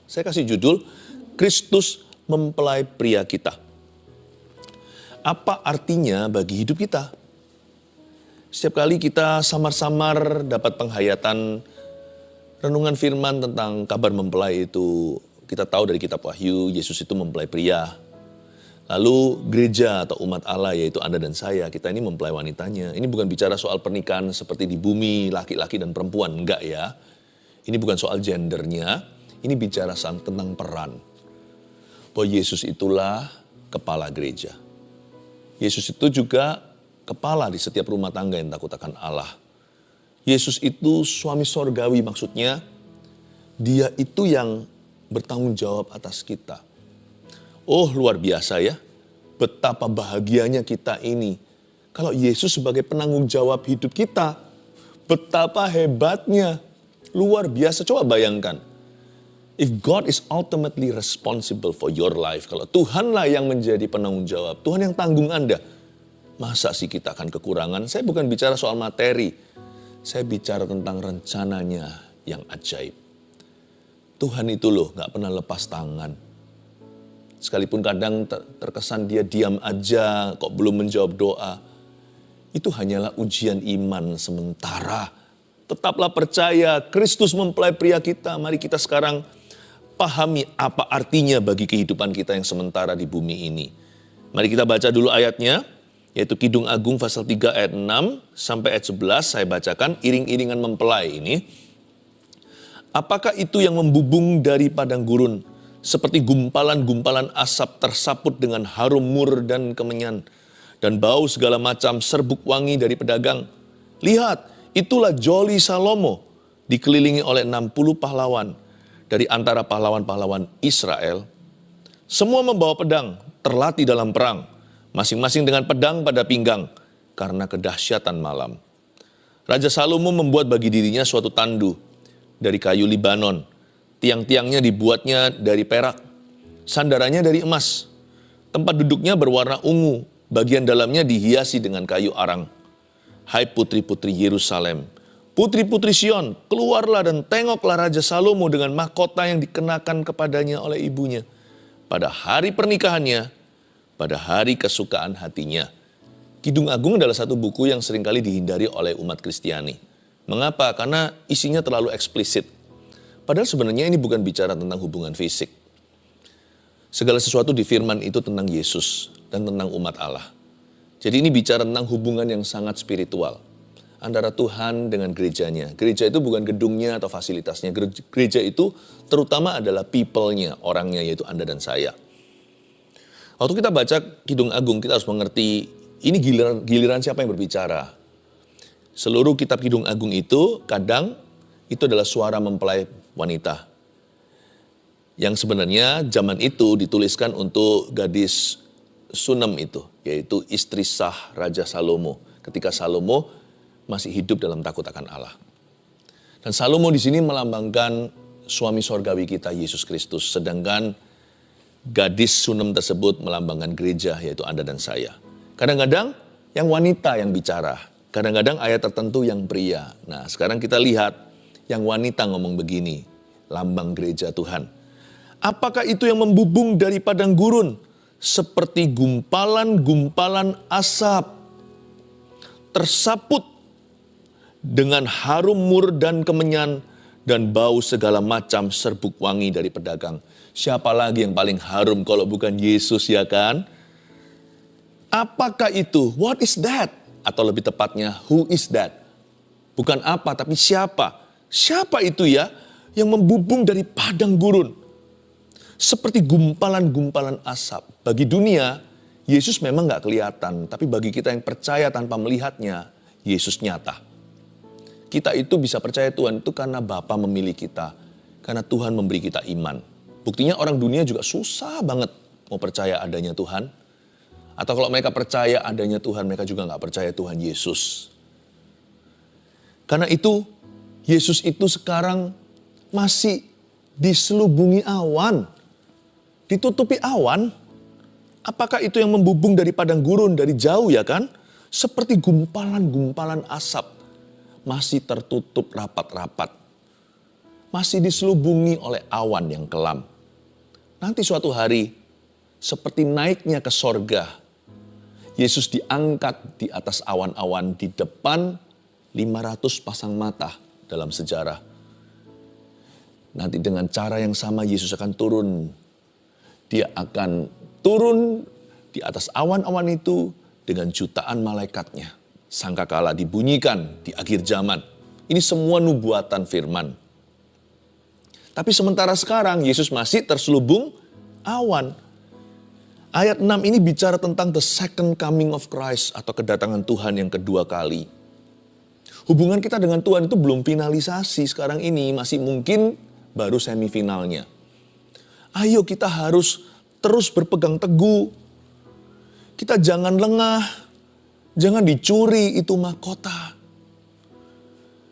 Saya kasih judul, Kristus mempelai pria kita. Apa artinya bagi hidup kita? Setiap kali kita samar-samar dapat penghayatan renungan firman tentang kabar mempelai itu, kita tahu dari kitab Wahyu, Yesus itu mempelai pria. Lalu gereja atau umat Allah, yaitu Anda dan saya, kita ini mempelai wanitanya. Ini bukan bicara soal pernikahan seperti di bumi, laki-laki dan perempuan, enggak ya. Ini bukan soal gendernya, ini bicara tentang peran. Bahwa Yesus itulah kepala gereja. Yesus itu juga kepala di setiap rumah tangga yang takut akan Allah. Yesus itu suami sorgawi, maksudnya dia itu yang bertanggung jawab atas kita. Oh, luar biasa ya, betapa bahagianya kita ini. Kalau Yesus sebagai penanggung jawab hidup kita, betapa hebatnya, luar biasa. Coba bayangkan, if God is ultimately responsible for your life, kalau Tuhanlah yang menjadi penanggung jawab, Tuhan yang tanggung Anda, masa sih kita akan kekurangan? Saya bukan bicara soal materi, saya bicara tentang rencananya yang ajaib. Tuhan itu loh gak pernah lepas tangan. Sekalipun kadang terkesan dia diam aja, kok belum menjawab doa. Itu hanyalah ujian iman sementara. Tetaplah percaya, Kristus mempelai pria kita. Mari kita sekarang pahami apa artinya bagi kehidupan kita yang sementara di bumi ini. Mari kita baca dulu ayatnya, yaitu Kidung Agung pasal 3 ayat 6 sampai ayat 11. Saya bacakan iring-iringan mempelai ini. Apakah itu yang membubung dari padang gurun, seperti gumpalan-gumpalan asap tersaput dengan harum mur dan kemenyan, dan bau segala macam serbuk wangi dari pedagang. Lihat, itulah Joli Salomo, dikelilingi oleh 60 pahlawan dari antara pahlawan-pahlawan Israel. Semua membawa pedang, terlatih dalam perang, masing-masing dengan pedang pada pinggang, karena kedahsyatan malam. Raja Salomo membuat bagi dirinya suatu tandu dari kayu Libanon. Tiang-tiangnya dibuatnya dari perak, sandarannya dari emas. Tempat duduknya berwarna ungu, bagian dalamnya dihiasi dengan kayu arang. Hai putri-putri Yerusalem, putri-putri Sion, keluarlah dan tengoklah Raja Salomo dengan mahkota yang dikenakan kepadanya oleh ibunya. Pada hari pernikahannya, pada hari kesukaan hatinya. Kidung Agung adalah satu buku yang seringkali dihindari oleh umat Kristiani. Mengapa? Karena isinya terlalu eksplisit. Padahal sebenarnya ini bukan bicara tentang hubungan fisik. Segala sesuatu di firman itu tentang Yesus dan tentang umat Allah. Jadi ini bicara tentang hubungan yang sangat spiritual antara Tuhan dengan gerejanya. Gereja itu bukan gedungnya atau fasilitasnya. Gereja itu terutama adalah people-nya, orangnya, yaitu Anda dan saya. Waktu kita baca Kidung Agung, kita harus mengerti ini giliran siapa yang berbicara. Seluruh kitab Kidung Agung itu kadang itu adalah suara mempelai wanita. Yang sebenarnya zaman itu dituliskan untuk gadis Sunem itu, yaitu istri sah Raja Salomo. Ketika Salomo masih hidup dalam takut akan Allah. Dan Salomo di sini melambangkan suami sorgawi kita, Yesus Kristus. Sedangkan gadis Sunem tersebut melambangkan gereja, yaitu Anda dan saya. Kadang-kadang yang wanita yang bicara. Kadang-kadang ayat tertentu yang pria. Nah, sekarang kita lihat yang wanita ngomong begini, lambang gereja Tuhan. Apakah itu yang membubung dari padang gurun, seperti gumpalan-gumpalan asap, tersaput dengan harum mur dan kemenyan, dan bau segala macam serbuk wangi dari pedagang. Siapa lagi yang paling harum kalau bukan Yesus, ya kan? Apakah itu? What is that? Atau lebih tepatnya, who is that? Bukan apa, tapi siapa? Siapa itu ya yang membubung dari padang gurun? Seperti gumpalan-gumpalan asap. Bagi dunia, Yesus memang gak kelihatan. Tapi bagi kita yang percaya tanpa melihatnya, Yesus nyata. Kita itu bisa percaya Tuhan itu karena Bapa memilih kita. Karena Tuhan memberi kita iman. Buktinya orang dunia juga susah banget mau percaya adanya Tuhan. Atau kalau mereka percaya adanya Tuhan, mereka juga gak percaya Tuhan Yesus. Karena itu, Yesus itu sekarang masih diselubungi awan, ditutupi awan. Apakah itu yang membubung dari padang gurun dari jauh, ya kan? Seperti gumpalan-gumpalan asap, masih tertutup rapat-rapat. masih diselubungi oleh awan yang kelam. Nanti suatu hari, seperti naiknya ke sorga, Yesus diangkat di atas awan-awan di depan 500 pasang mata dalam sejarah. Nanti dengan cara yang sama Yesus akan turun. Dia akan turun di atas awan-awan itu dengan jutaan malaikatnya. Sangkakala dibunyikan di akhir zaman. Ini semua nubuatan firman. Tapi sementara sekarang Yesus masih terselubung awan. Ayat 6 ini bicara tentang the second coming of Christ atau kedatangan Tuhan yang kedua kali. Hubungan kita dengan Tuhan itu belum finalisasi sekarang ini, masih mungkin baru semifinalnya. Ayo kita harus terus berpegang teguh. Kita jangan lengah, jangan dicuri itu mahkota.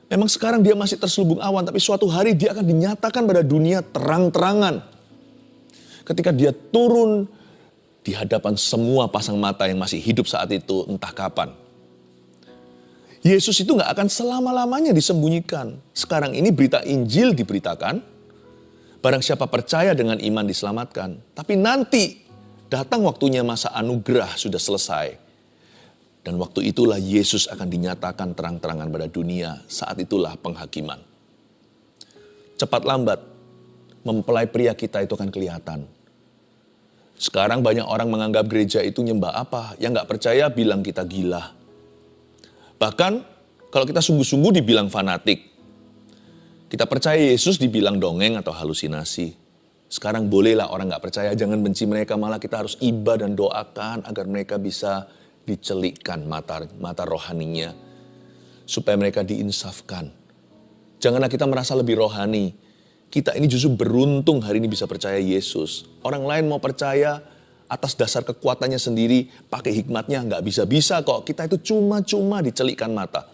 Memang sekarang dia masih terselubung awan, tapi suatu hari dia akan dinyatakan pada dunia terang-terangan. Ketika dia turun di hadapan semua pasang mata yang masih hidup saat itu, entah kapan. Yesus itu gak akan selama-lamanya disembunyikan. Sekarang ini berita Injil diberitakan, barang siapa percaya dengan iman diselamatkan. Tapi nanti datang waktunya masa anugerah sudah selesai. Dan waktu itulah Yesus akan dinyatakan terang-terangan pada dunia. Saat itulah penghakiman. Cepat lambat, mempelai pria kita itu akan kelihatan. Sekarang banyak orang menganggap gereja itu nyembah apa. Yang gak percaya bilang kita gila. Bahkan kalau kita sungguh-sungguh dibilang fanatik. Kita percaya Yesus dibilang dongeng atau halusinasi. Sekarang bolehlah orang gak percaya, jangan benci mereka. Malah kita harus iba dan doakan agar mereka bisa dicelikkan mata rohaninya. Supaya mereka diinsafkan. Janganlah kita merasa lebih rohani. Kita ini justru beruntung hari ini bisa percaya Yesus. Orang lain mau percaya atas dasar kekuatannya sendiri, pakai hikmatnya, nggak bisa-bisa kok. Kita itu cuma-cuma dicelikkan mata.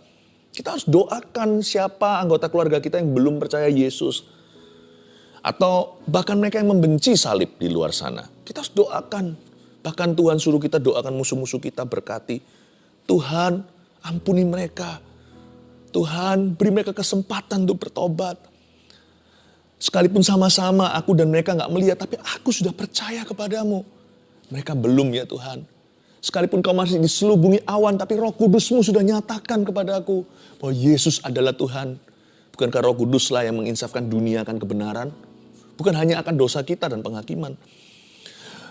Kita harus doakan siapa anggota keluarga kita yang belum percaya Yesus. Atau bahkan mereka yang membenci salib di luar sana. Kita harus doakan. Bahkan Tuhan suruh kita doakan musuh-musuh kita, berkati. Tuhan ampuni mereka. Tuhan beri mereka kesempatan untuk bertobat. Sekalipun sama-sama aku dan mereka gak melihat, tapi aku sudah percaya kepadamu. Mereka belum ya Tuhan. Sekalipun kau masih diselubungi awan, tapi Roh Kudus-Mu sudah nyatakan kepada aku bahwa Yesus adalah Tuhan. Bukankah Roh Kuduslah yang menginsafkan dunia akan kebenaran? Bukan hanya akan dosa kita dan penghakiman.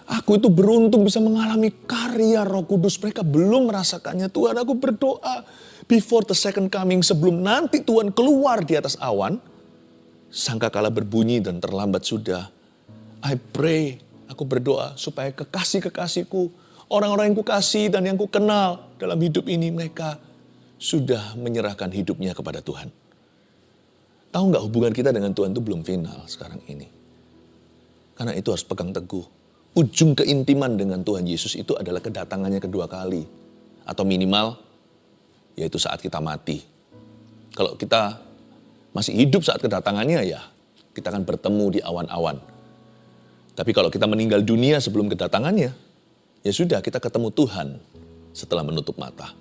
Aku itu beruntung bisa mengalami karya Roh Kudus. Mereka belum merasakannya. Tuhan, aku berdoa before the second coming, sebelum nanti Tuhan keluar di atas awan, sangkakala berbunyi dan terlambat sudah. I pray, aku berdoa supaya kekasih-kekasihku, orang-orang yang kukasih dan yang kukenal dalam hidup ini, mereka sudah menyerahkan hidupnya kepada Tuhan. Tahu gak, hubungan kita dengan Tuhan itu belum final sekarang ini. Karena itu harus pegang teguh. Ujung keintiman dengan Tuhan Yesus itu adalah kedatangannya kedua kali. Atau minimal, yaitu saat kita mati. Kalau kita masih hidup saat kedatangannya, ya kita akan bertemu di awan-awan. Tapi kalau kita meninggal dunia sebelum kedatangannya, ya sudah, kita ketemu Tuhan setelah menutup mata.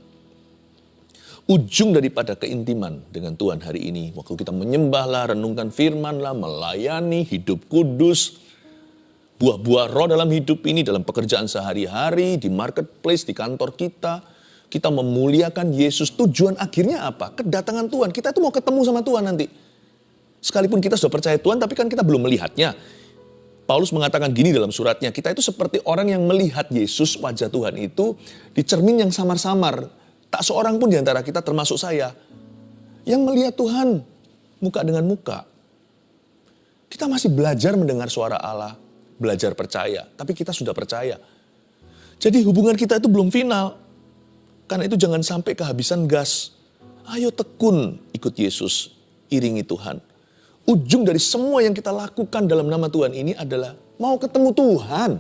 Ujung daripada keintiman dengan Tuhan hari ini, waktu kita menyembahlah, renungkan firman-lah, melayani, hidup kudus, buah-buah roh dalam hidup ini, dalam pekerjaan sehari-hari, di marketplace, di kantor kita memuliakan Yesus. Tujuan akhirnya apa? Kedatangan Tuhan. Kita itu mau ketemu sama Tuhan nanti. Sekalipun kita sudah percaya Tuhan, tapi kan kita belum melihatnya. Paulus mengatakan gini dalam suratnya, kita itu seperti orang yang melihat Yesus, wajah Tuhan itu, di cermin yang samar-samar. Tak seorang pun di antara kita, termasuk saya, yang melihat Tuhan muka dengan muka. Kita masih belajar mendengar suara Allah, belajar percaya, tapi kita sudah percaya. Jadi hubungan kita itu belum final. Karena itu jangan sampai kehabisan gas. Ayo tekun ikut Yesus, iringi Tuhan. Ujung dari semua yang kita lakukan dalam nama Tuhan ini adalah mau ketemu Tuhan.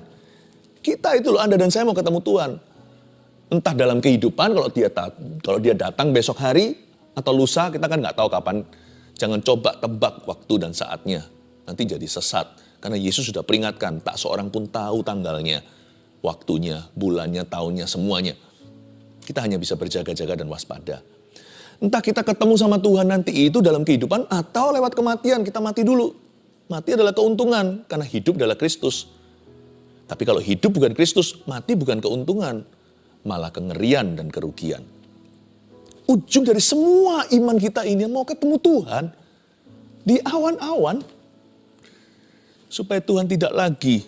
Kita itu loh, Anda dan saya mau ketemu Tuhan. Entah dalam kehidupan, kalau dia datang besok hari atau lusa, kita kan gak tahu kapan. Jangan coba tebak waktu dan saatnya. Nanti jadi sesat. Karena Yesus sudah peringatkan, tak seorang pun tahu tanggalnya, waktunya, bulannya, tahunnya, semuanya. Kita hanya bisa berjaga-jaga dan waspada. Entah kita ketemu sama Tuhan nanti itu dalam kehidupan atau lewat kematian, kita mati dulu. Mati adalah keuntungan karena hidup adalah Kristus. Tapi kalau hidup bukan Kristus, mati bukan keuntungan, malah kengerian dan kerugian. Ujung dari semua iman kita ini mau ketemu Tuhan di awan-awan supaya Tuhan tidak lagi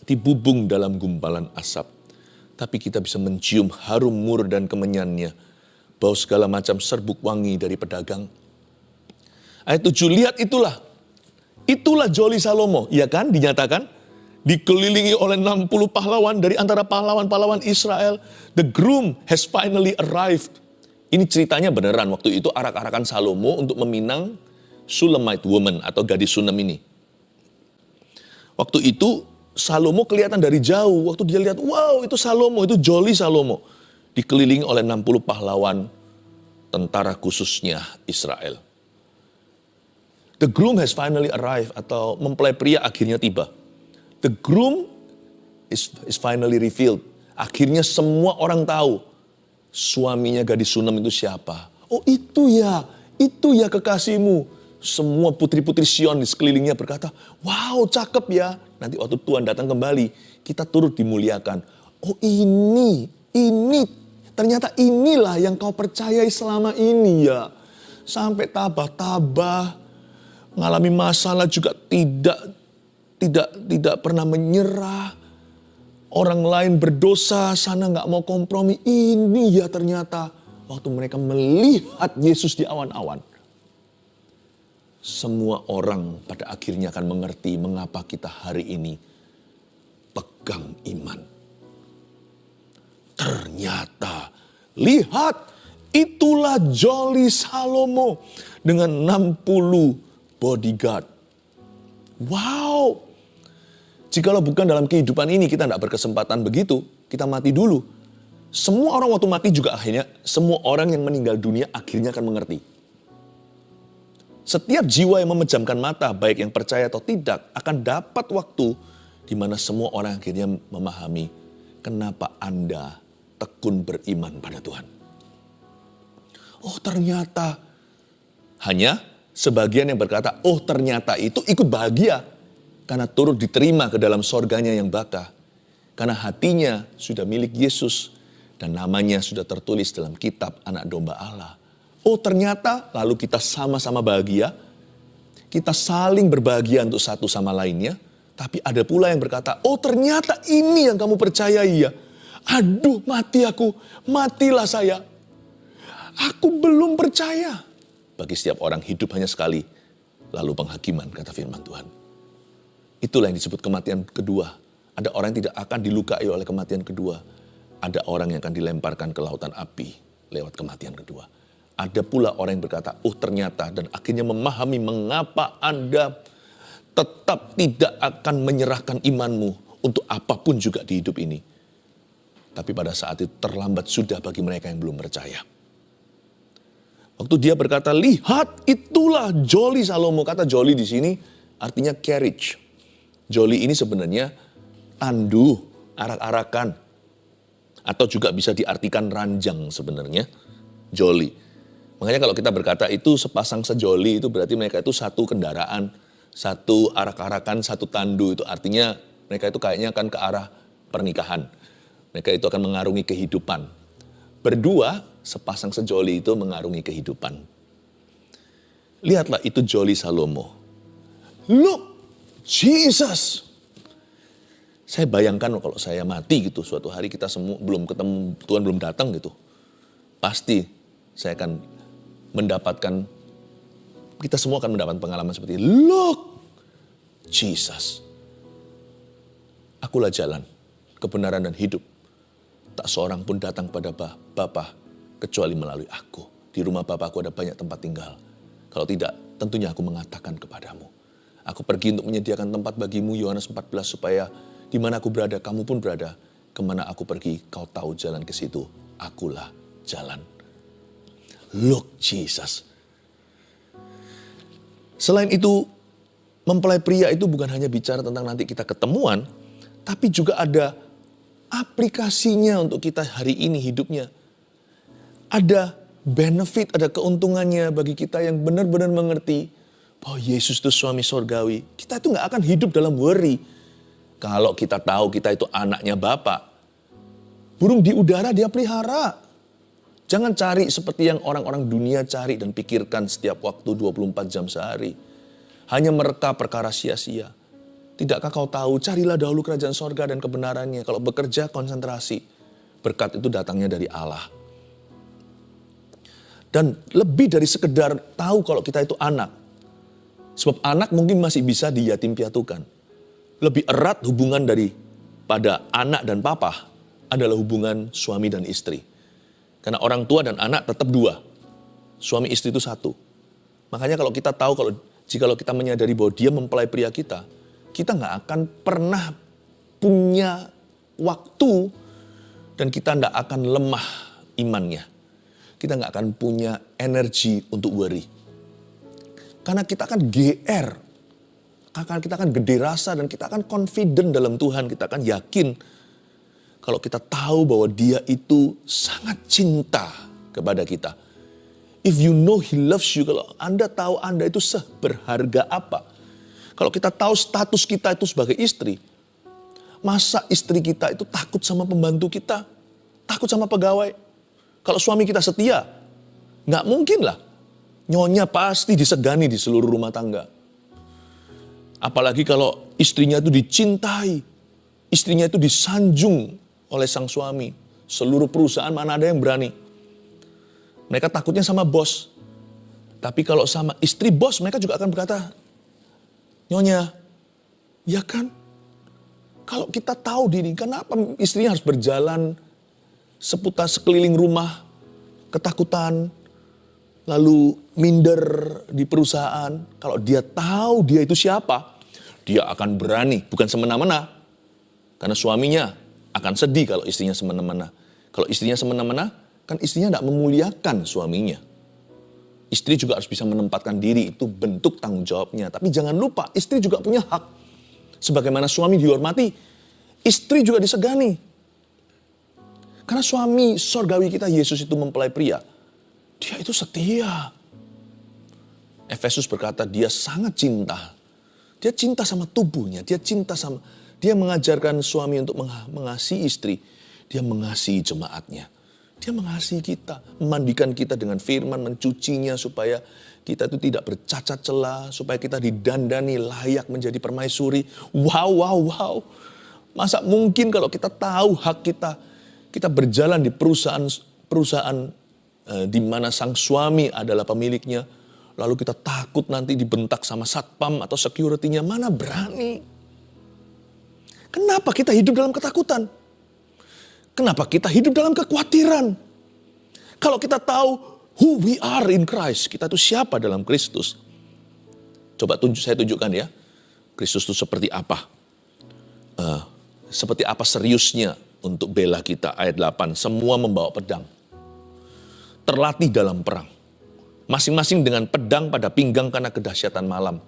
dibubung dalam gumpalan asap. Tapi kita bisa mencium harum mur dan kemenyannya. Bau segala macam serbuk wangi dari pedagang. Ayat 7, lihat itulah Joli Salomo, ya kan, dinyatakan. Dikelilingi oleh 60 pahlawan dari antara pahlawan-pahlawan Israel. The groom has finally arrived. Ini ceritanya beneran, waktu itu arak-arakan Salomo untuk meminang Shulamite woman atau gadis Sunem ini. Waktu itu Salomo kelihatan dari jauh, waktu dia lihat, wow itu Salomo, itu Joli Salomo. Dikelilingi oleh 60 pahlawan tentara khususnya Israel. The groom has finally arrived atau mempelai pria akhirnya tiba. The groom is finally revealed. Akhirnya semua orang tahu suaminya gadis Sunem itu siapa. Oh itu ya kekasihmu. Semua putri-putri Sion di sekelilingnya berkata, wow cakep ya. Nanti waktu Tuhan datang kembali, kita turut dimuliakan. Oh ini. Ternyata inilah yang kau percayai selama ini ya. Sampai tabah-tabah, mengalami masalah juga tidak pernah menyerah. Orang lain berdosa, sana gak mau kompromi. Ini ya ternyata waktu mereka melihat Yesus di awan-awan. Semua orang pada akhirnya akan mengerti mengapa kita hari ini pegang iman. Ternyata, lihat, itulah Joli Salomo dengan 60 bodyguard. Wow. Jikalau bukan dalam kehidupan ini kita tidak berkesempatan begitu, kita mati dulu. Semua orang waktu mati juga akhirnya, semua orang yang meninggal dunia akhirnya akan mengerti. Setiap jiwa yang memejamkan mata, baik yang percaya atau tidak, akan dapat waktu di mana semua orang akhirnya memahami kenapa Anda tekun beriman pada Tuhan. Oh ternyata, hanya sebagian yang berkata, oh ternyata itu ikut bahagia. Karena turut diterima ke dalam sorganya yang baka. Karena hatinya sudah milik Yesus. Dan namanya sudah tertulis dalam kitab anak domba Allah. Oh ternyata lalu kita sama-sama bahagia. Kita saling berbahagia untuk satu sama lainnya. Tapi ada pula yang berkata, oh ternyata ini yang kamu percayai ya. Aduh mati aku, matilah saya. Aku belum percaya. Bagi setiap orang hidup hanya sekali. Lalu penghakiman kata firman Tuhan. Itulah yang disebut kematian kedua. Ada orang yang tidak akan dilukai oleh kematian kedua. Ada orang yang akan dilemparkan ke lautan api lewat kematian kedua. Ada pula orang yang berkata, oh ternyata, dan akhirnya memahami mengapa Anda tetap tidak akan menyerahkan imanmu untuk apapun juga di hidup ini. Tapi pada saat itu terlambat sudah bagi mereka yang belum percaya. Waktu dia berkata, lihat itulah Joli Salomo. Kata Joli di sini artinya carriage. Joli ini sebenarnya tandu, arak-arakan. Atau juga bisa diartikan ranjang sebenarnya. Joli. Makanya kalau kita berkata itu sepasang sejoli, itu berarti mereka itu satu kendaraan, satu arak-arakan, satu tandu. Itu artinya mereka itu kayaknya akan ke arah pernikahan. Mereka itu akan mengarungi kehidupan. Berdua, sepasang sejoli itu mengarungi kehidupan. Lihatlah itu Joli Salomo. Look, Jesus. Saya bayangkan kalau saya mati gitu, suatu hari kita semua belum ketemu, Tuhan belum datang gitu. Pasti saya akan mendapatkan, kita semua akan mendapat pengalaman seperti, look, Jesus. Akulah jalan, kebenaran dan hidup. Tak seorang pun datang pada Bapa kecuali melalui aku. Di rumah Bapakku ada banyak tempat tinggal. Kalau tidak, tentunya aku mengatakan kepadamu. Aku pergi untuk menyediakan tempat bagimu, Yohanes 14, supaya di mana aku berada, kamu pun berada. Kemana aku pergi, kau tahu jalan ke situ. Akulah jalan. Look Jesus. Selain itu, mempelai pria itu bukan hanya bicara tentang nanti kita ketemuan, tapi juga ada aplikasinya untuk kita hari ini hidupnya. Ada benefit, ada keuntungannya bagi kita yang benar-benar mengerti bahwa Yesus itu suami sorgawi. Kita itu gak akan hidup dalam worry. Kalau kita tahu kita itu anaknya Bapa. Burung di udara dia pelihara. Jangan cari seperti yang orang-orang dunia cari dan pikirkan setiap waktu 24 jam sehari. Hanya mereka perkara sia-sia. Tidakkah kau tahu, carilah dahulu kerajaan sorga dan kebenarannya. Kalau bekerja konsentrasi, berkat itu datangnya dari Allah. Dan lebih dari sekedar tahu kalau kita itu anak. Sebab anak mungkin masih bisa diyatim piatukan. Lebih erat hubungan daripada anak dan papa adalah hubungan suami dan istri. Karena orang tua dan anak tetap dua. Suami istri itu satu. Makanya kalau kita tahu, jikalau kita menyadari bahwa dia mempelai pria kita nggak akan pernah punya waktu dan kita nggak akan lemah imannya. Kita nggak akan punya energi untuk worry. Karena kita akan GR. Kita akan gede rasa dan kita akan confident dalam Tuhan. Kita akan yakin kalau kita tahu bahwa dia itu sangat cinta kepada kita. If you know he loves you, kalau Anda tahu Anda itu seberharga apa. Kalau kita tahu status kita itu sebagai istri, masa istri kita itu takut sama pembantu kita, takut sama pegawai. Kalau suami kita setia, nggak mungkin lah. Nyonya pasti disegani di seluruh rumah tangga. Apalagi kalau istrinya itu dicintai, istrinya itu disanjung oleh sang suami. Seluruh perusahaan mana ada yang berani. Mereka takutnya sama bos. Tapi kalau sama istri bos, mereka juga akan berkata, Nyonya, ya kan? Kalau kita tahu diri, kenapa istrinya harus berjalan seputar sekeliling rumah, ketakutan, lalu minder di perusahaan. Kalau dia tahu dia itu siapa, dia akan berani, bukan semena-mena. Karena suaminya akan sedih kalau istrinya semena-mena. Kalau istrinya semena-mena, kan istrinya tidak memuliakan suaminya. Istri juga harus bisa menempatkan diri, itu bentuk tanggung jawabnya. Tapi jangan lupa, istri juga punya hak. Sebagaimana suami dihormati, istri juga disegani. Karena suami sorgawi kita, Yesus itu mempelai pria. Dia itu setia. Efesus berkata dia sangat cinta. Dia cinta sama tubuhnya. Dia mengajarkan suami untuk mengasihi istri. Dia mengasihi jemaatnya. Dia mengasihi kita. Memandikan kita dengan firman. Mencucinya supaya kita itu tidak bercacat celah. Supaya kita didandani layak menjadi permaisuri. Wow. Masa mungkin kalau kita tahu hak kita. Kita berjalan di perusahaan di mana sang suami adalah pemiliknya. Lalu kita takut nanti dibentak sama satpam atau security-nya. Mana berani. Kenapa kita hidup dalam ketakutan? Kenapa kita hidup dalam kekhawatiran? Kalau kita tahu who we are in Christ. Kita itu siapa dalam Kristus. Coba saya tunjukkan ya. Kristus itu seperti apa. Seperti apa seriusnya untuk bela kita. Ayat 8. Semua membawa pedang. Terlatih dalam perang. Masing-masing dengan pedang pada pinggang karena kedahsyatan malam.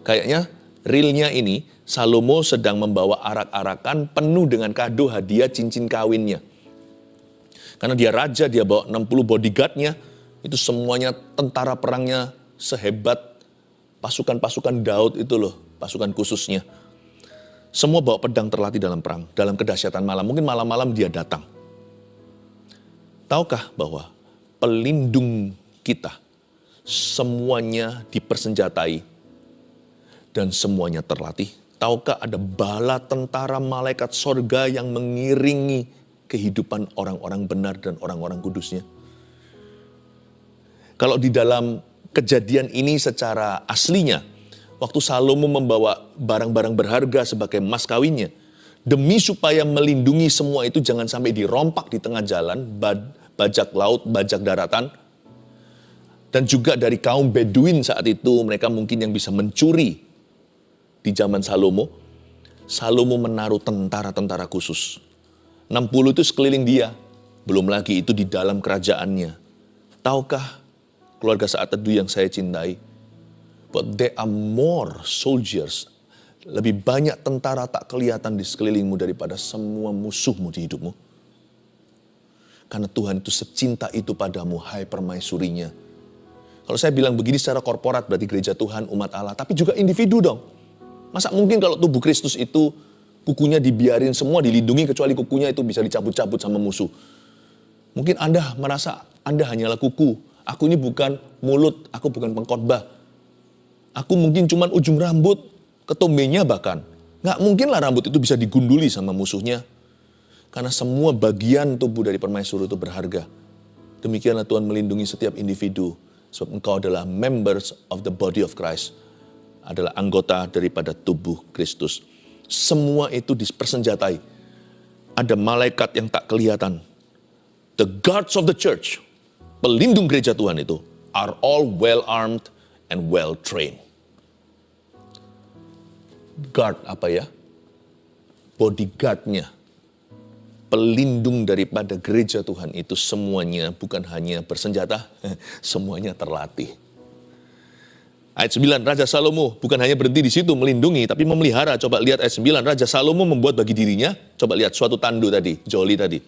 Kayaknya realnya ini Salomo sedang membawa arak-arakan penuh dengan kado hadiah cincin kawinnya. Karena dia raja, dia bawa 60 bodyguardnya. Itu semuanya tentara perangnya sehebat pasukan-pasukan Daud itu loh. Pasukan khususnya. Semua bawa pedang terlatih dalam perang. Dalam kedahsyatan malam. Mungkin malam-malam dia datang. Tahukah bahwa pelindung kita semuanya dipersenjatai dan semuanya terlatih? Tahukah ada bala tentara malaikat sorga yang mengiringi kehidupan orang-orang benar dan orang-orang kudusnya? Kalau di dalam kejadian ini secara aslinya, waktu Salomo membawa barang-barang berharga sebagai mas kawinnya, demi supaya melindungi semua itu jangan sampai dirompak di tengah jalan, bajak laut, bajak daratan. Dan juga dari kaum Beduin saat itu, mereka mungkin yang bisa mencuri di zaman Salomo. Salomo menaruh tentara-tentara khusus. 60 itu sekeliling dia. Belum lagi itu di dalam kerajaannya. Tahukah keluarga Saat Teduh yang saya cintai? But there are more soldiers. Lebih banyak tentara tak kelihatan di sekelilingmu daripada semua musuhmu di hidupmu. Karena Tuhan itu secinta itu padamu, hai permaisurinya. Kalau saya bilang begini secara korporat berarti gereja Tuhan, umat Allah. Tapi juga individu dong. Masa mungkin kalau tubuh Kristus itu kukunya dibiarin semua, dilindungi kecuali kukunya itu bisa dicabut-cabut sama musuh. Mungkin Anda merasa Anda hanyalah kuku. Aku ini bukan mulut, aku bukan pengkhotbah. Aku mungkin cuman ujung rambut, ketombenya bahkan. Nggak mungkinlah rambut itu bisa digunduli sama musuhnya. Karena semua bagian tubuh dari permaisuri itu berharga. Demikianlah Tuhan melindungi setiap individu. Sebab engkau adalah members of the body of Christ. Adalah anggota daripada tubuh Kristus. Semua itu dipersenjatai. Ada malaikat yang tak kelihatan. The guards of the church, pelindung gereja Tuhan itu, are all well armed and well trained. Guard apa ya? Bodyguard-nya. Pelindung daripada gereja Tuhan itu semuanya bukan hanya bersenjata, semuanya terlatih. Ayat 9, Raja Salomo bukan hanya berhenti di situ melindungi, tapi memelihara. Coba lihat ayat 9, Raja Salomo membuat bagi dirinya, coba lihat suatu tandu tadi, joli tadi.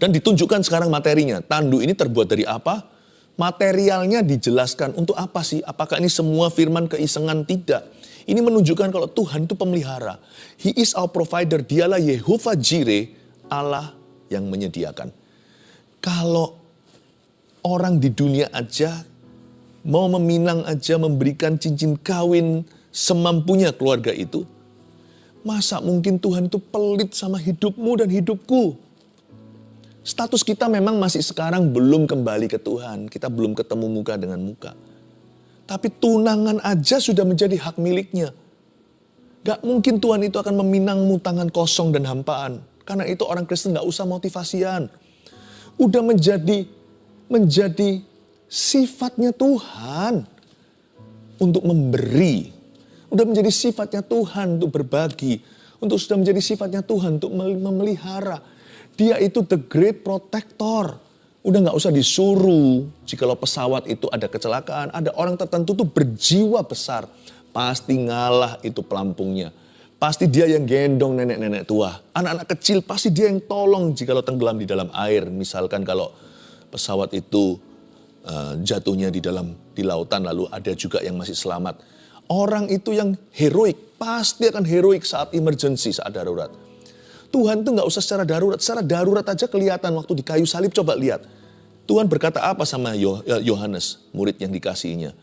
Dan ditunjukkan sekarang materinya. Tandu ini terbuat dari apa? Materialnya dijelaskan untuk apa sih? Apakah ini semua firman keisengan? Tidak. Ini menunjukkan kalau Tuhan itu pemelihara. He is our provider. Dialah Yehovah Jireh, Allah yang menyediakan. Kalau orang di dunia aja mau meminang aja, memberikan cincin kawin semampunya keluarga itu, masa mungkin Tuhan itu pelit sama hidupmu dan hidupku? Status kita memang masih sekarang belum kembali ke Tuhan. Kita belum ketemu muka dengan muka. Tapi tunangan aja sudah menjadi hak miliknya. Gak mungkin Tuhan itu akan meminangmu tangan kosong dan hampaan. Karena itu orang Kristen gak usah motivasian. Udah menjadi sifatnya Tuhan untuk memberi. Udah menjadi sifatnya Tuhan untuk berbagi. Sudah menjadi sifatnya Tuhan untuk memelihara. Dia itu the great protector. Udah gak usah disuruh. Jikalau pesawat itu ada kecelakaan, ada orang tertentu tuh berjiwa besar. Pasti ngalah itu pelampungnya. Pasti dia yang gendong nenek-nenek tua. Anak-anak kecil pasti dia yang tolong jikalau tenggelam di dalam air. Misalkan kalau pesawat itu jatuhnya di lautan lalu ada juga yang masih selamat. Orang itu yang heroik, pasti akan heroik saat emergency, saat darurat. Tuhan tuh gak usah secara darurat aja kelihatan waktu di kayu salib. Coba lihat, Tuhan berkata apa sama Yohanes, murid yang dikasihinya.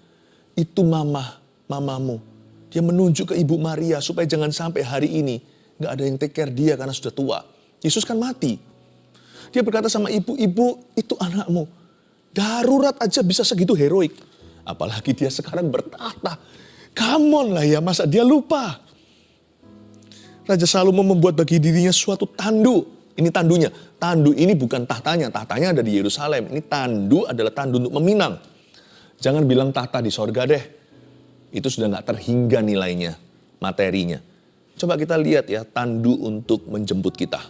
Itu mamamu. Dia menunjuk ke Ibu Maria supaya jangan sampai hari ini gak ada yang take care dia karena sudah tua. Yesus kan mati. Dia berkata sama ibu itu anakmu. Darurat aja bisa segitu heroik. Apalagi dia sekarang bertahta. Come on lah ya, masa dia lupa. Raja Salomo membuat bagi dirinya suatu tandu. Ini tandunya. Tandu ini bukan tahtanya. Tahtanya ada di Yerusalem. Ini tandu adalah tandu untuk meminang. Jangan bilang tahta di sorga deh. Itu sudah gak terhingga nilainya, materinya. Coba kita lihat ya, tandu untuk menjemput kita.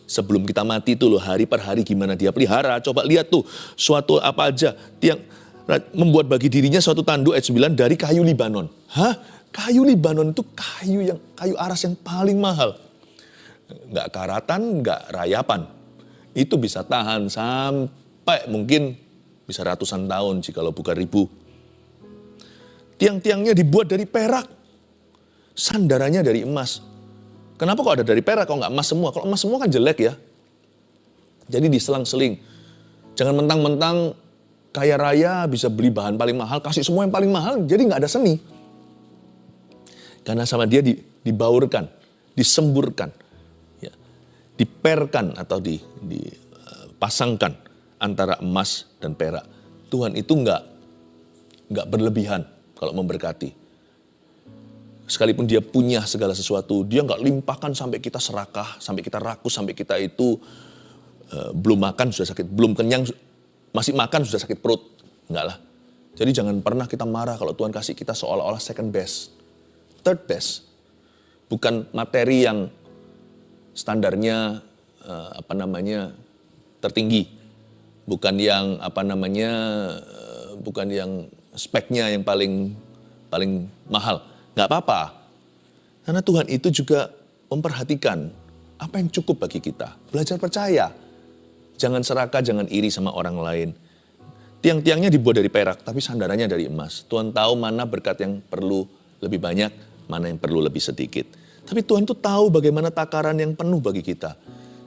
Sebelum kita mati itu loh, hari per hari gimana dia pelihara. Coba lihat tuh, suatu apa aja. Yang membuat bagi dirinya suatu tandu ayat 9 dari kayu Libanon. Hah? Kayu Libanon itu kayu aras yang paling mahal. Nggak karatan, nggak rayapan. Itu bisa tahan sampai mungkin bisa ratusan tahun jikalau bukan ribu. Tiang-tiangnya dibuat dari perak. Sandarannya dari emas. Kenapa kok ada dari perak, kok nggak emas semua? Kalau emas semua kan jelek ya. Jadi diselang-seling. Jangan mentang-mentang kaya raya bisa beli bahan paling mahal, kasih semua yang paling mahal, jadi nggak ada seni. Karena sama dia dibaurkan, disemburkan, ya, diperkan atau dipasangkan antara emas dan perak. Tuhan itu nggak berlebihan kalau memberkati. Sekalipun dia punya segala sesuatu, dia nggak limpahkan sampai kita serakah, sampai kita rakus, sampai kita itu belum makan sudah sakit, belum kenyang masih makan sudah sakit perut. Enggak lah. Jadi jangan pernah kita marah kalau Tuhan kasih kita seolah-olah second best. Third best, bukan materi yang standarnya tertinggi, bukan yang bukan yang speknya yang paling mahal. Nggak apa-apa, karena Tuhan itu juga memperhatikan apa yang cukup bagi kita. Belajar percaya, Jangan serakah, jangan iri sama orang lain. Tiang-tiangnya dibuat dari perak, tapi sandarannya dari emas. Tuhan tahu mana berkat yang perlu lebih banyak, mana yang perlu lebih sedikit. Tapi Tuhan itu tahu bagaimana takaran yang penuh bagi kita.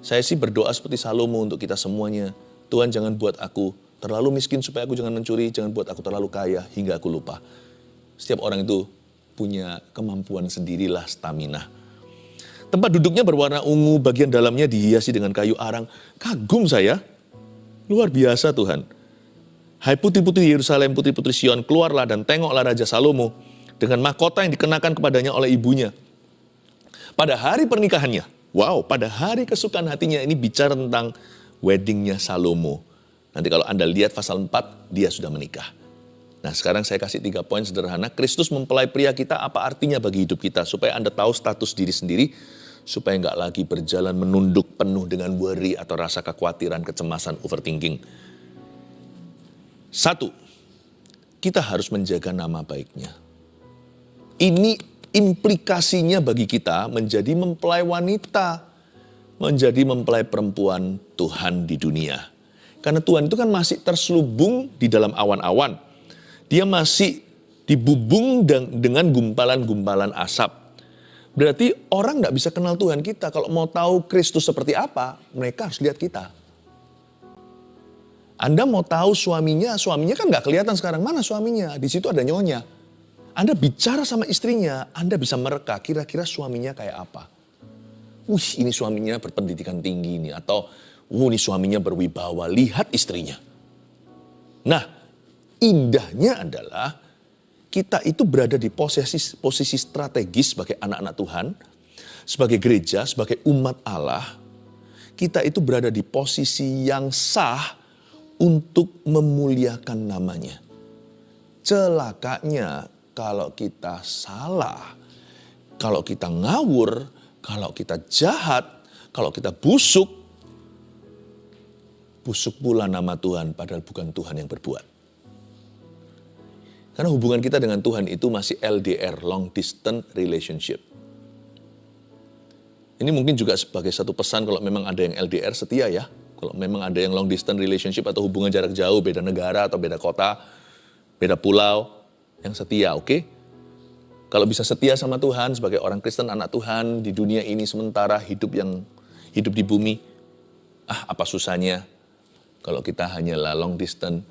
Saya sih berdoa seperti Salomo untuk kita semuanya. Tuhan jangan buat aku terlalu miskin supaya aku jangan mencuri, jangan buat aku terlalu kaya hingga aku lupa. Setiap orang itu punya kemampuan sendirilah, stamina. Tempat duduknya berwarna ungu, bagian dalamnya dihiasi dengan kayu arang. Kagum saya, luar biasa Tuhan. Hai putri-putri Yerusalem, putri-putri Sion, keluarlah dan tengoklah Raja Salomo dengan mahkota yang dikenakan kepadanya oleh ibunya. Pada hari pernikahannya, pada hari kesukaan hatinya, ini bicara tentang weddingnya Salomo. Nanti kalau Anda lihat pasal 4, dia sudah menikah. Nah sekarang saya kasih 3 poin sederhana. Kristus mempelai pria kita, apa artinya bagi hidup kita? Supaya Anda tahu status diri sendiri, supaya nggak lagi berjalan menunduk penuh dengan worry atau rasa kekhawatiran, kecemasan, overthinking. 1, kita harus menjaga nama baiknya. Ini implikasinya bagi kita menjadi mempelai wanita, menjadi mempelai perempuan Tuhan di dunia. Karena Tuhan itu kan masih terselubung di dalam awan-awan. Dia masih dibubung dengan gumpalan-gumpalan asap. Berarti orang nggak bisa kenal Tuhan kita. Kalau mau tahu Kristus seperti apa, mereka harus lihat kita. Anda mau tahu suaminya kan nggak kelihatan sekarang. Mana suaminya? Di situ ada nyonya. Anda bicara sama istrinya, Anda bisa mereka kira-kira suaminya kayak apa. Ini suaminya berpendidikan tinggi nih. Atau, ini suaminya berwibawa. Lihat istrinya. Nah, indahnya adalah kita itu berada di posisi strategis sebagai anak-anak Tuhan. Sebagai gereja, sebagai umat Allah. Kita itu berada di posisi yang sah untuk memuliakan namanya. Celakanya kalau kita salah, kalau kita ngawur, kalau kita jahat, kalau kita busuk pula nama Tuhan padahal bukan Tuhan yang berbuat. Karena hubungan kita dengan Tuhan itu masih LDR, long distance relationship. Ini mungkin juga sebagai satu pesan kalau memang ada yang LDR setia ya. Kalau memang ada yang long distance relationship atau hubungan jarak jauh, beda negara atau beda kota, beda pulau, yang setia, oke? Kalau bisa setia sama Tuhan sebagai orang Kristen, anak Tuhan di dunia ini sementara hidup di bumi, apa susahnya kalau kita hanyalah long distance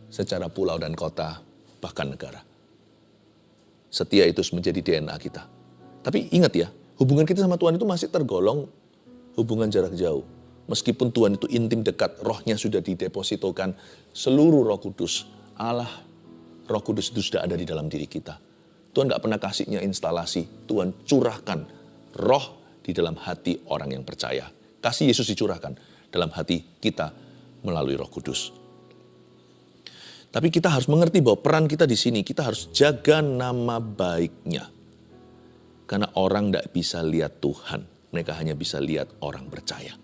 secara pulau dan kota, bahkan negara. Setia itu menjadi DNA kita. Tapi ingat ya, hubungan kita sama Tuhan itu masih tergolong hubungan jarak jauh. Meskipun Tuhan itu intim dekat, rohnya sudah didepositokan, seluruh Roh Kudus, Allah, Roh Kudus itu sudah ada di dalam diri kita. Tuhan gak pernah kasihnya instalasi, Tuhan curahkan roh di dalam hati orang yang percaya. Kasih Yesus dicurahkan dalam hati kita melalui Roh Kudus. Tapi kita harus mengerti bahwa peran kita di sini, kita harus jaga nama baiknya. Karena orang gak bisa lihat Tuhan, mereka hanya bisa lihat orang percaya.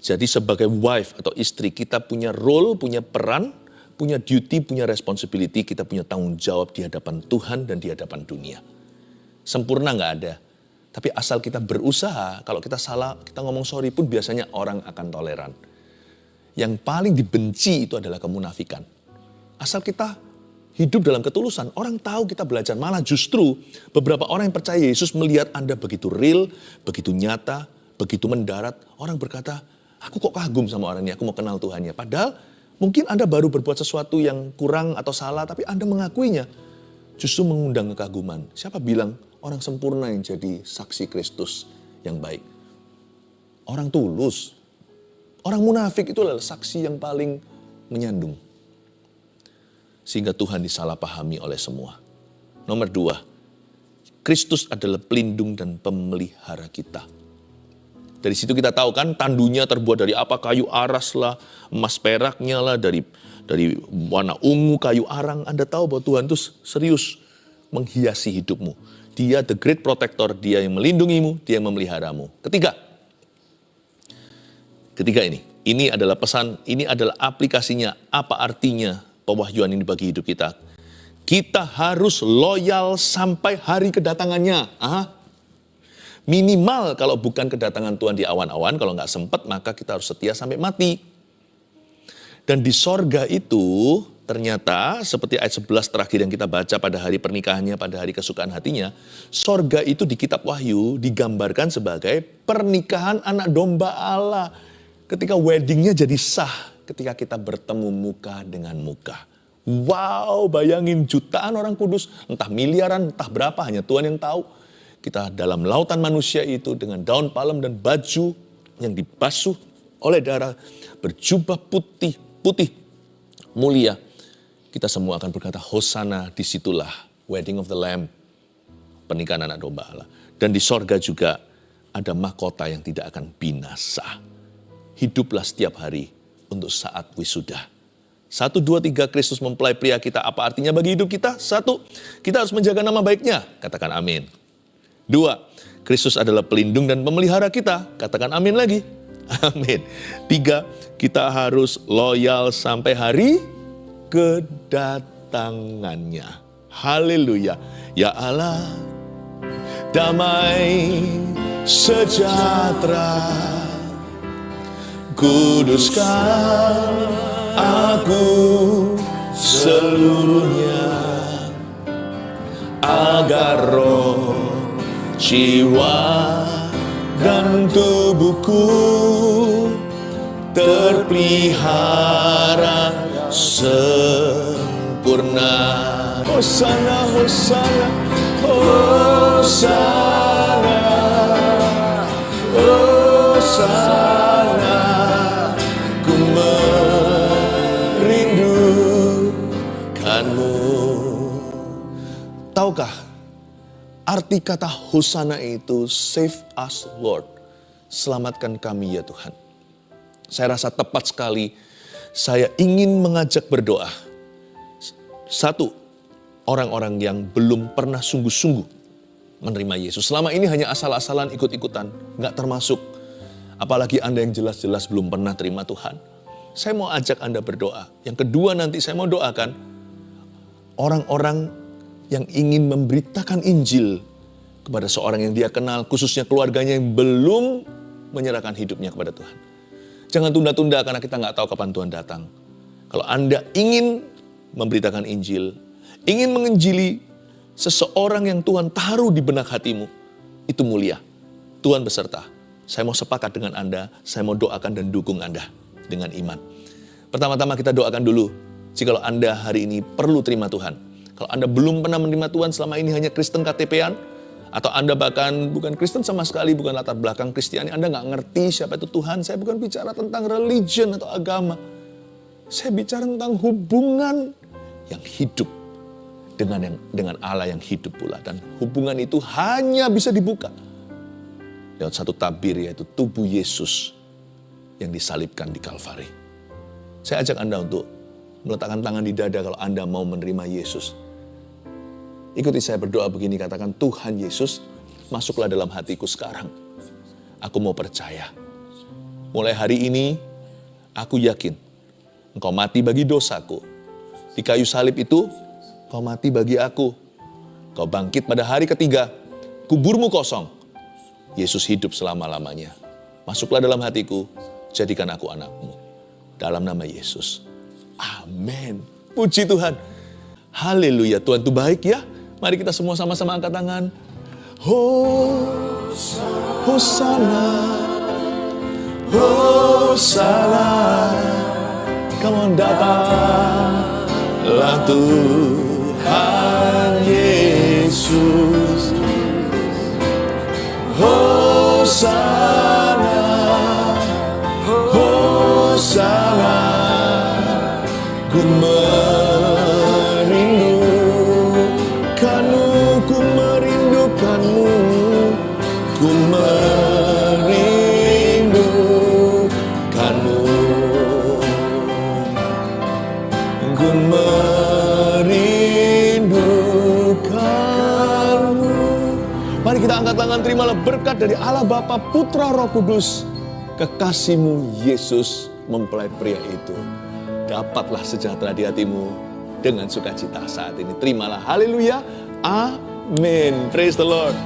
Jadi sebagai wife atau istri kita punya role, punya peran, punya duty, punya responsibility, kita punya tanggung jawab di hadapan Tuhan dan di hadapan dunia. Sempurna nggak ada. Tapi asal kita berusaha, kalau kita salah, kita ngomong sorry pun biasanya orang akan toleran. Yang paling dibenci itu adalah kemunafikan. Asal kita hidup dalam ketulusan, orang tahu kita belajar. Malah justru beberapa orang yang percaya Yesus melihat Anda begitu real, begitu nyata, begitu mendarat. Orang berkata, aku kok kagum sama orang ini, aku mau kenal Tuhannya. Padahal mungkin Anda baru berbuat sesuatu yang kurang atau salah, tapi Anda mengakuinya. Justru mengundang kekaguman. Siapa bilang orang sempurna yang jadi saksi Kristus yang baik? Orang tulus. Orang munafik itu adalah saksi yang paling menyandung. Sehingga Tuhan disalahpahami oleh semua. Nomor 2, Kristus adalah pelindung dan pemelihara kita. Dari situ kita tahu kan tandunya terbuat dari apa? Kayu aras lah, emas peraknya lah, dari warna ungu, kayu arang. Anda tahu bahwa Tuhan itu serius menghiasi hidupmu. Dia the great protector, dia yang melindungimu, dia yang memeliharamu. Ketiga ini adalah pesan, ini adalah aplikasinya, apa artinya pewahyuan ini bagi hidup kita. Kita harus loyal sampai hari kedatangannya. Minimal kalau bukan kedatangan Tuhan di awan-awan, kalau nggak sempat maka kita harus setia sampai mati. Dan di sorga itu ternyata seperti ayat 11 terakhir yang kita baca pada hari pernikahannya, pada hari kesukaan hatinya. Sorga itu di kitab Wahyu digambarkan sebagai pernikahan anak domba Allah. Ketika weddingnya jadi sah, ketika kita bertemu muka dengan muka. Wow, bayangin jutaan orang kudus, entah miliaran, entah berapa, hanya Tuhan yang tahu. Kita dalam lautan manusia itu dengan daun palem dan baju yang dibasuh oleh darah, berjubah putih mulia. Kita semua akan berkata, Hosana, disitulah wedding of the Lamb, pernikahan anak domba Allah. Dan di sorga juga ada mahkota yang tidak akan binasa. Hiduplah setiap hari untuk saat wisuda. 1, 2, 3, Kristus mempelai pria kita. Apa artinya bagi hidup kita? 1, kita harus menjaga nama baiknya. Katakan amin. 2, Kristus adalah pelindung dan pemelihara kita. Katakan amin lagi. Amin. 3, kita harus loyal sampai hari kedatangannya. Haleluya. Ya Allah, damai sejahtera, kuduskan aku seluruhnya, agar roh, jiwa, dan tubuhku terpelihara sempurna. Hosana, Hosana, Hosana, Hosana, ku merindukanmu. Tahukah arti kata Hosana itu save us Lord, selamatkan kami ya Tuhan. Saya rasa tepat sekali. Saya ingin mengajak berdoa. 1, orang-orang yang belum pernah sungguh-sungguh menerima Yesus. Selama ini hanya asal-asalan ikut-ikutan, nggak termasuk. Apalagi Anda yang jelas-jelas belum pernah terima Tuhan. Saya mau ajak Anda berdoa. Yang kedua nanti saya mau doakan orang-orang yang ingin memberitakan Injil kepada seorang yang dia kenal, khususnya keluarganya yang belum menyerahkan hidupnya kepada Tuhan. Jangan tunda-tunda karena kita nggak tahu kapan Tuhan datang. Kalau Anda ingin memberitakan Injil, ingin menginjili seseorang yang Tuhan taruh di benak hatimu, itu mulia. Tuhan beserta. Saya mau sepakat dengan Anda, saya mau doakan dan dukung Anda dengan iman. Pertama-tama kita doakan dulu, jikalau Anda hari ini perlu terima Tuhan. Kalau Anda belum pernah menerima Tuhan, selama ini hanya Kristen KTP-an, atau Anda bahkan bukan Kristen sama sekali, bukan latar belakang Kristiani, Anda nggak ngerti siapa itu Tuhan. Saya bukan bicara tentang religion atau agama. Saya bicara tentang hubungan yang hidup dengan Allah yang hidup pula. Dan hubungan itu hanya bisa dibuka lewat satu tabir, yaitu tubuh Yesus yang disalibkan di Kalvari. Saya ajak Anda untuk meletakkan tangan di dada kalau Anda mau menerima Yesus. Ikuti saya berdoa begini, katakan, Tuhan Yesus, masuklah dalam hatiku sekarang. Aku mau percaya. Mulai hari ini, aku yakin Engkau mati bagi dosaku. Di kayu salib itu, Engkau mati bagi aku. Engkau bangkit pada hari ketiga, kuburmu kosong. Yesus hidup selama-lamanya. Masuklah dalam hatiku, jadikan aku anakmu. Dalam nama Yesus. Amin. Puji Tuhan. Haleluya, Tuhan itu baik ya. Mari kita semua sama-sama angkat tangan. Hosana, Hosana, come on, datanglah Tuhan Yesus. Hosana, Hosana, ku merindukanmu, ku merindukanmu, ku merindukanmu. Mari kita angkat tangan, terimalah berkat dari Allah Bapa, Putra, Roh Kudus. Kekasihmu Yesus mempelai pria itu. Dapatlah sejahtera di hatimu dengan sukacita saat ini. Terimalah, haleluya, amin. Praise the Lord.